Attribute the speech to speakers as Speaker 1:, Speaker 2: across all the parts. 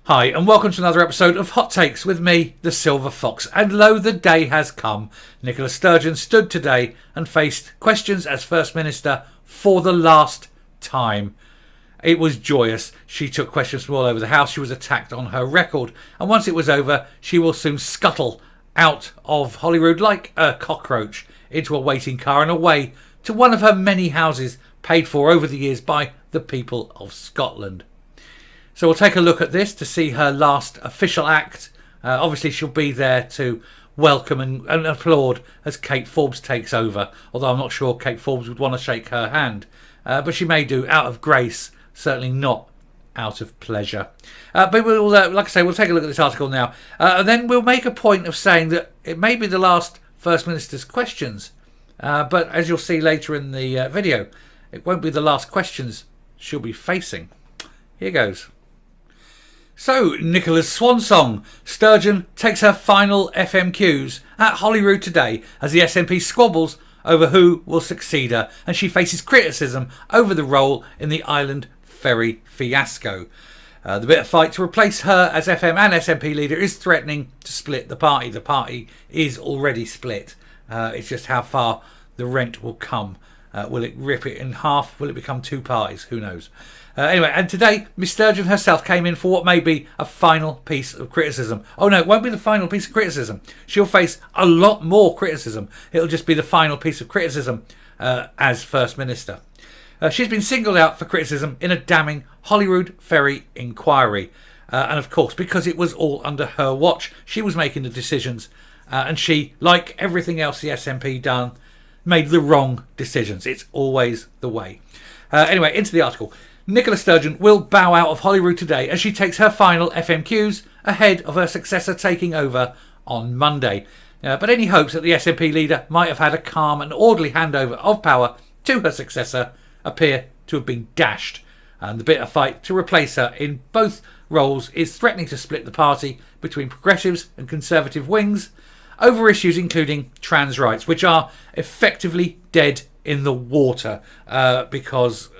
Speaker 1: Hi, and welcome to another episode of Hot Takes with me, the Silver Fox. And lo, the day has come. Nicola Sturgeon stood today and faced questions as First Minister for the last time. It was joyous. She took questions from all over the House. She was attacked on her record. And once it was over, she will soon scuttle out of Holyrood like a cockroach into a waiting car and away to one of her many houses paid for over the years by the people of Scotland. So we'll take a look at this to see her last official act. Obviously, she'll be there to welcome and applaud as Kate Forbes takes over. Although I'm not sure Kate Forbes would want to shake her hand. But she may do out of grace, certainly not out of pleasure. But we'll, like I say, we'll take a look at this article now. And then we'll make a point of saying that it may be the last First Minister's questions. But as you'll see later in the video, it won't be the last questions she'll be facing. Here goes. So, Nicola's swan song. Sturgeon takes her final FMQs at Holyrood today as the SNP squabbles over who will succeed her, and she faces criticism over the role in the island ferry fiasco. The bitter fight to replace her as FM and SNP leader is threatening to split the party. The party is already split. It's just how far the rent will come. Will it rip it in half? Will it become two parties? Who knows? Anyway, and today, Miss Sturgeon herself came in for what may be a final piece of criticism. Oh no, it won't be the final piece of criticism. She'll face a lot more criticism. It'll just be the final piece of criticism as First Minister. She's been singled out for criticism in a damning Holyrood ferry inquiry. And of course, because it was all under her watch, she was making the decisions. And she, like everything else the SNP done, made the wrong decisions. It's always the way. Anyway, into the article. Nicola Sturgeon will bow out of Holyrood today as she takes her final FMQs ahead of her successor taking over on Monday. But any hopes that the SNP leader might have had a calm and orderly handover of power to her successor appear to have been dashed. And the bitter fight to replace her in both roles is threatening to split the party between progressives and conservative wings over issues including trans rights, which are effectively dead in the water because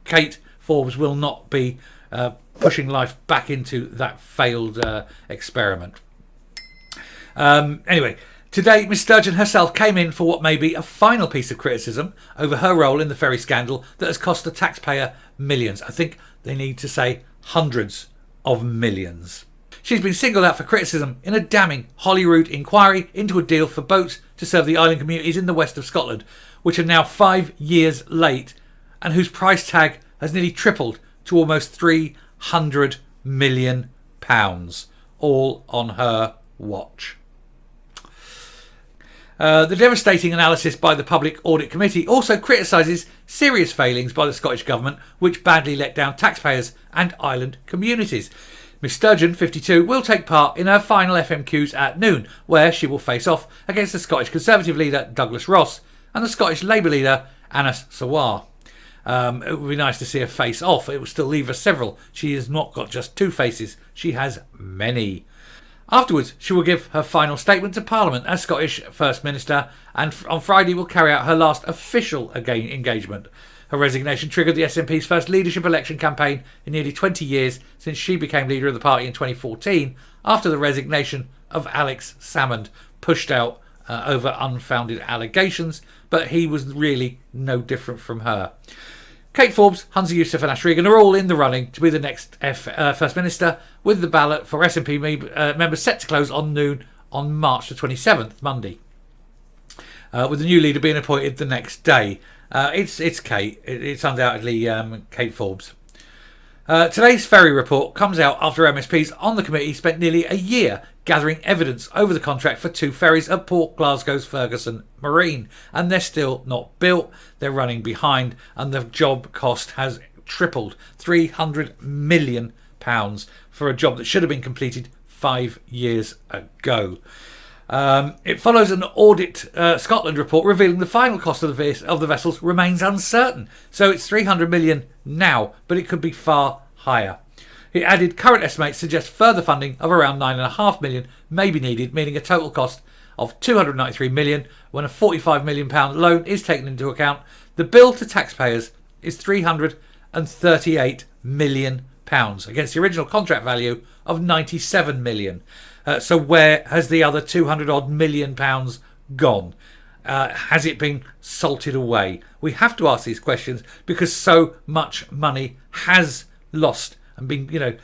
Speaker 1: Kate Forbes will not be pushing life back into that failed experiment. Anyway, today Miss Sturgeon herself came in for what may be a final piece of criticism over her role in the ferry scandal that has cost the taxpayer millions. I think they need to say hundreds of millions. She's been singled out for criticism in a damning Holyrood inquiry into a deal for boats to serve the island communities in the west of Scotland, which are now 5 years late and whose price tag has nearly tripled to almost £300 million, all on her watch. The devastating analysis by the Public Audit Committee also criticises serious failings by the Scottish Government, which badly let down taxpayers and island communities. Miss Sturgeon, 52, will take part in her final FMQs at noon, where she will face off against the Scottish Conservative leader Douglas Ross and the Scottish Labour leader Anas Sawar. It would be nice to see her face off. It will still leave her several. She has not got just two faces. She has many. Afterwards, she will give her final statement to Parliament as Scottish First Minister, and on Friday will carry out her last official engagement. Her resignation triggered the SNP's first leadership election campaign in nearly 20 years since she became leader of the party in 2014 after the resignation of Alex Salmond, pushed out over unfounded allegations, but he was really no different from her. Kate Forbes, Hunza Yousaf and Ash Regan are all in the running to be the next First Minister, with the ballot for SNP members set to close on noon on March the 27th, Monday, with the new leader being appointed the next day. It's Kate. It's undoubtedly Kate Forbes. Today's Ferry Report comes out after MSPs on the committee spent nearly a year gathering evidence over the contract for two ferries at Port Glasgow's Ferguson Marine, and they're still not built. They're running behind, and the job cost has tripled, £300 million for a job that should have been completed 5 years ago. It follows an Audit Scotland report revealing the final cost of the vessels remains uncertain. So it's 300 million now, but it could be far higher. It added current estimates suggest further funding of around £9.5 million may be needed, meaning a total cost of £293 million when a £45 million loan is taken into account. The bill to taxpayers is £338 million against the original contract value of 97 million. So where has the other 200 odd million pounds gone? Has it been salted away? We have to ask these questions because so much money has lost and been,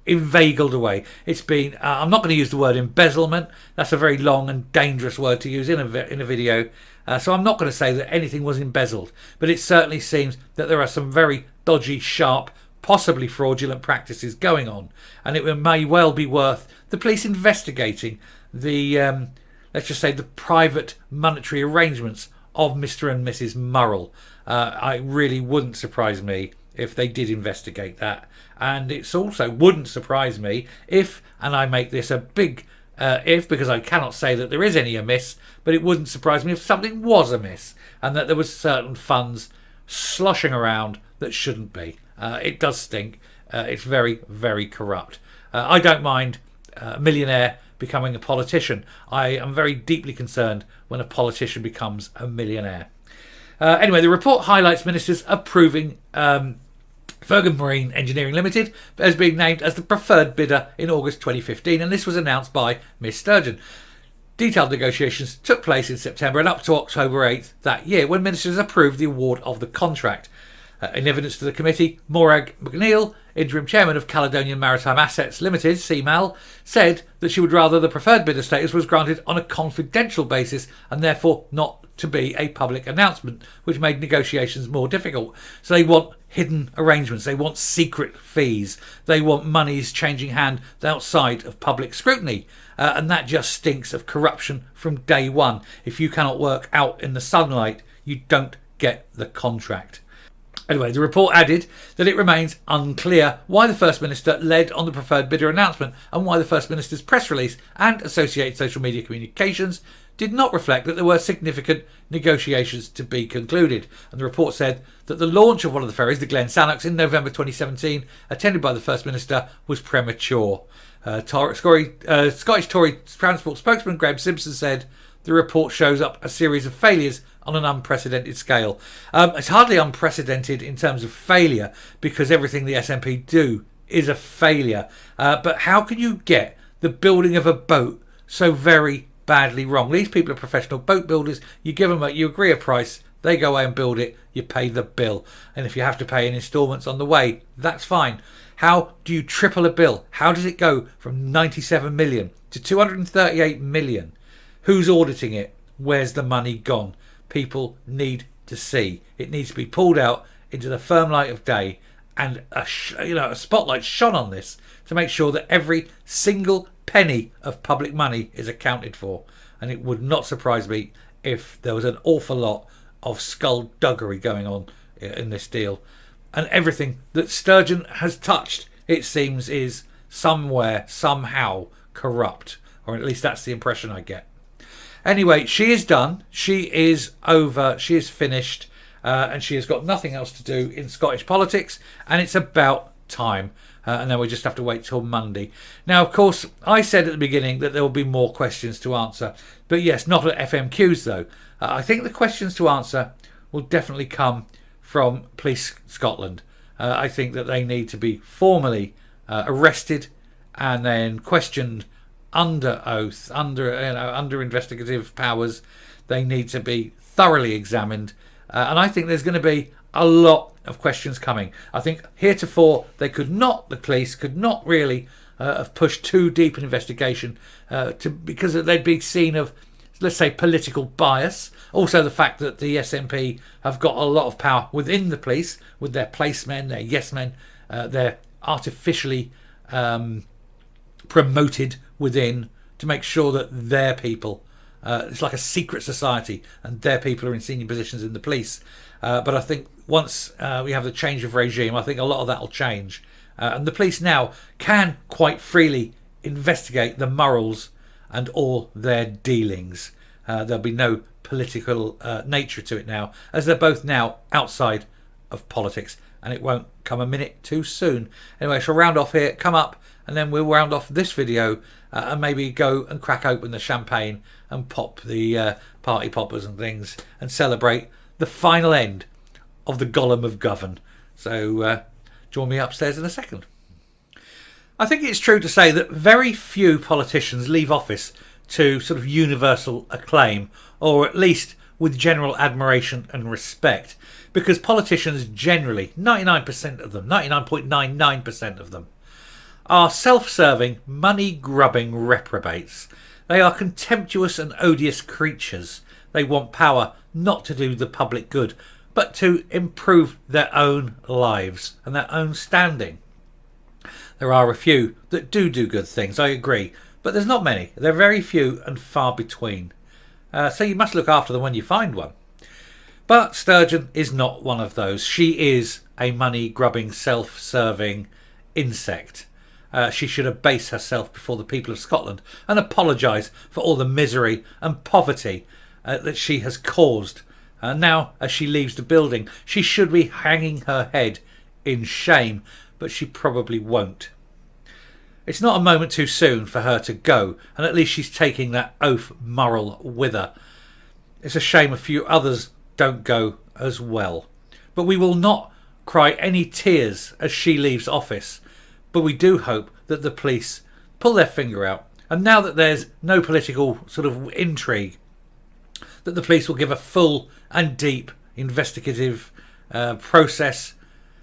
Speaker 1: inveigled away. It's been, I'm not going to use the word embezzlement. That's a very long and dangerous word to use in a video. So I'm not going to say that anything was embezzled. But it certainly seems that there are some very dodgy, sharp, possibly fraudulent practices going on. And it may well be worth the police investigating the, let's just say, the private monetary arrangements of Mr. and Mrs. Murrell. It really wouldn't surprise me if they did investigate that. And it also wouldn't surprise me if, and I make this a big if because I cannot say that there is any amiss, but it wouldn't surprise me if something was amiss and that there was certain funds sloshing around that shouldn't be. It does stink. It's very, very corrupt. I don't mind a millionaire becoming a politician. I am very deeply concerned when a politician becomes a millionaire. Anyway, the report highlights ministers approving Fergus Marine Engineering Limited as being named as the preferred bidder in August 2015, and this was announced by Miss Sturgeon. Detailed negotiations took place in September and up to October 8th that year when ministers approved the award of the contract. In evidence to the committee, Morag McNeil, interim chairman of Caledonian Maritime Assets Limited, CMAL, said that she would rather the preferred bidder status was granted on a confidential basis and therefore not to be a public announcement, which made negotiations more difficult. So they want hidden arrangements, they want secret fees, they want monies changing hand outside of public scrutiny, and that just stinks of corruption from day one. If you cannot work out in the sunlight, you don't get the contract. Anyway, the report added that it remains unclear why the First Minister led on the preferred bidder announcement and why the First Minister's press release and associated social media communications did not reflect that there were significant negotiations to be concluded. And the report said that the launch of one of the ferries, the Glen Sannox, in November 2017, attended by the First Minister, was premature. Scottish Tory Transport spokesman Graham Simpson said the report shows up a series of failures on an unprecedented scale. It's hardly unprecedented in terms of failure because everything the SNP do is a failure. But how can you get the building of a boat so very badly wrong? These people are professional boat builders. You give them you agree a price, they go away and build it, you pay the bill. And if you have to pay in instalments on the way, that's fine. How do you triple a bill? How does it go from 97 million to 238 million? Who's auditing it? Where's the money gone? People need to see. It needs to be pulled out into the firm light of day and a spotlight shone on this to make sure that every single penny of public money is accounted for. And it would not surprise me if there was an awful lot of skullduggery going on in this deal. And everything that Sturgeon has touched, it seems, is somewhere, somehow corrupt. Or at least that's the impression I get. Anyway, she is done. She is over. She is finished. And she has got nothing else to do in Scottish politics. And it's about time. And then we just have to wait till Monday. Now, of course, I said at the beginning that there will be more questions to answer. But yes, not at FMQs, though. I think the questions to answer will definitely come from Police Scotland. I think that they need to be formally arrested and then questioned under oath, under investigative powers. They need to be thoroughly examined, and I think there's going to be a lot of questions coming. I think heretofore the police could not really have pushed too deep an investigation because they'd be seen of, let's say, political bias. Also the fact that the SNP have got a lot of power within the police with their placemen, their yes men, they're artificially promoted within to make sure that their people, it's like a secret society, and their people are in senior positions in the police. But I think once we have the change of regime, I think a lot of that will change. And the police now can quite freely investigate the Murrells and all their dealings. There'll be no political nature to it now, as they're both now outside of politics, and it won't come a minute too soon. Anyway, I shall round off here, come up, and then we'll round off this video and maybe go and crack open the champagne and pop the party poppers and things and celebrate the final end of the Golem of Govan. So join me upstairs in a second. I think it's true to say that very few politicians leave office to sort of universal acclaim, or at least with general admiration and respect, because politicians generally, 99% of them, 99.99% of them, are self-serving, money-grubbing reprobates. They are contemptuous and odious creatures. They want power not to do the public good, but to improve their own lives and their own standing. There are a few that do good things, I agree, but there's not many. They're very few and far between. So you must look after them when you find one. But Sturgeon is not one of those. She is a money-grubbing, self-serving insect. She should abase herself before the people of Scotland and apologise for all the misery and poverty that she has caused. Now, as she leaves the building, she should be hanging her head in shame, but she probably won't. It's not a moment too soon for her to go, and at least she's taking that oath moral with her. It's a shame a few others don't go as well. But we will not cry any tears as she leaves office. But we do hope that the police pull their finger out, and now that there's no political sort of intrigue, that the police will give a full and deep investigative process.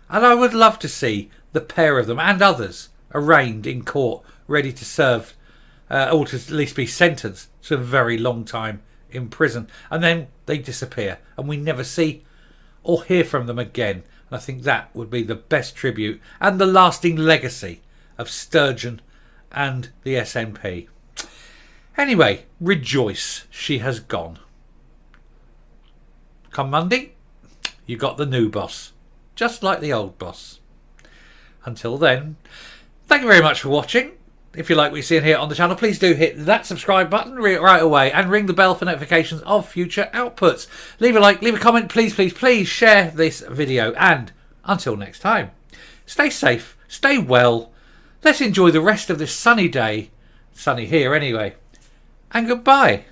Speaker 1: And I would love to see the pair of them and others arraigned in court, ready to serve, or to at least be sentenced to a very long time in prison. And then they disappear and we never see or hear from them again. And I think that would be the best tribute and the lasting legacy of Sturgeon and the SNP. Anyway, rejoice, she has gone. Come Monday, you got the new boss, just like the old boss. Until then, thank you very much for watching. If you like what you're seeing here on the channel, please do hit that subscribe button right away and ring the bell for notifications of future outputs. Leave a like, leave a comment, please share this video. And until next time, stay safe, stay well. Let's enjoy the rest of this sunny day. Sunny here anyway. And goodbye.